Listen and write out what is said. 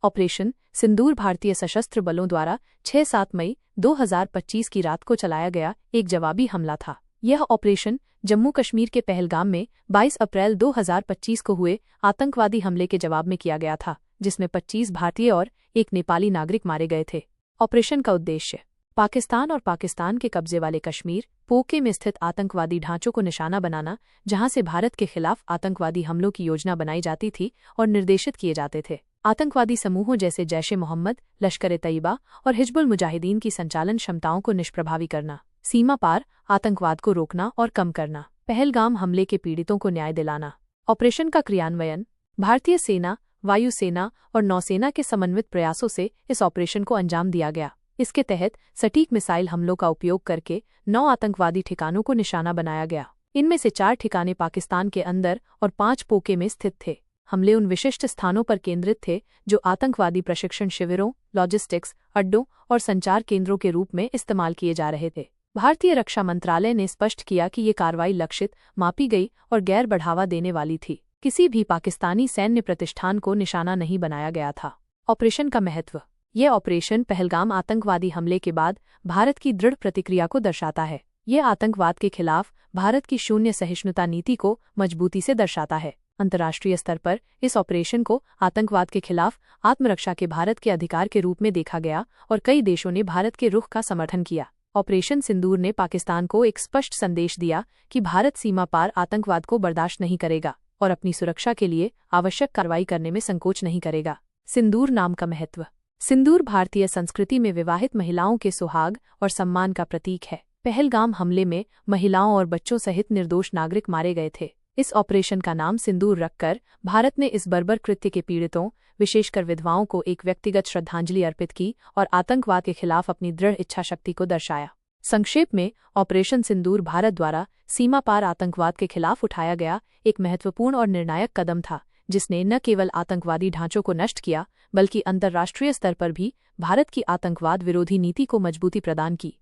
Operation सिंदूर भारतीय सशस्त्र बलों द्वारा 6-7 मई 2025 की रात को चलाया गया एक जवाबी हमला था। यह ऑपरेशन जम्मू कश्मीर के पहलगाम में 22 अप्रैल 2025 को हुए आतंकवादी हमले के जवाब में किया गया था, जिसमें 25 भारतीय और एक नेपाली नागरिक मारे गए थे। ऑपरेशन का उद्देश्य पाकिस्तान और पाकिस्तान के कब्जे वाले कश्मीर पोके में स्थित आतंकवादी ढांचों को निशाना बनाना, जहां से भारत के खिलाफ आतंकवादी हमलों की योजना बनाई जाती थी और निर्देशित किए जाते थे। आतंकवादी समूहों जैसे जैश-ए-मोहम्मद, लश्कर-ए-तैयबा और हिजबुल मुजाहिदीन की संचालन क्षमताओं को निष्प्रभावी करना, सीमा पार आतंकवाद को रोकना और कम करना, पहलगाम हमले के पीड़ितों को न्याय दिलाना। ऑपरेशन का क्रियान्वयन भारतीय सेना, वायुसेना और नौसेना के समन्वित प्रयासों से इस ऑपरेशन को अंजाम दिया गया। इसके तहत सटीक मिसाइल हमलों का उपयोग करके 9 आतंकवादी ठिकानों को निशाना बनाया गया। इनमें से 4 ठिकाने पाकिस्तान के अंदर और 5 पोके में स्थित थे। हमले उन विशिष्ट स्थानों पर केंद्रित थे जो आतंकवादी प्रशिक्षण शिविरों, लॉजिस्टिक्स अड्डों और संचार केंद्रों के रूप में इस्तेमाल किए जा रहे थे। भारतीय रक्षा मंत्रालय ने स्पष्ट किया कि ये कार्रवाई लक्षित, मापी गई और गैर बढ़ावा देने वाली थी। किसी भी पाकिस्तानी सैन्य प्रतिष्ठान को निशाना नहीं बनाया गया था। ऑपरेशन का महत्व यह ऑपरेशन पहलगाम आतंकवादी हमले के बाद भारत की दृढ़ प्रतिक्रिया को दर्शाता है। यह आतंकवाद के खिलाफ भारत की शून्य सहिष्णुता नीति को मजबूती से दर्शाता है। अंतर्राष्ट्रीय स्तर पर इस ऑपरेशन को आतंकवाद के खिलाफ आत्मरक्षा के भारत के अधिकार के रूप में देखा गया और कई देशों ने भारत के रुख का समर्थन किया। ऑपरेशन सिंदूर ने पाकिस्तान को एक स्पष्ट संदेश दिया कि भारत सीमा पार आतंकवाद को बर्दाश्त नहीं करेगा और अपनी सुरक्षा के लिए आवश्यक कार्रवाई करने में संकोच नहीं करेगा। सिंदूर नाम का महत्व सिंदूर भारतीय संस्कृति में विवाहित महिलाओं के सुहाग और सम्मान का प्रतीक है। पहलगाम हमले में महिलाओं और बच्चों सहित निर्दोष नागरिक मारे गए थे। इस ऑपरेशन का नाम सिंदूर रखकर भारत ने इस बर्बर कृत्य के पीड़ितों, विशेषकर विधवाओं को एक व्यक्तिगत श्रद्धांजलि अर्पित की और आतंकवाद के खिलाफ अपनी दृढ़ इच्छा शक्ति को दर्शाया। संक्षेप में, ऑपरेशन सिंदूर भारत द्वारा सीमा पार आतंकवाद के खिलाफ उठाया गया एक महत्वपूर्ण और निर्णायक कदम था, जिसने न केवल आतंकवादी ढांचों को नष्ट किया, बल्कि अंतर्राष्ट्रीय स्तर पर भी भारत की आतंकवाद विरोधी नीति को मजबूती प्रदान की।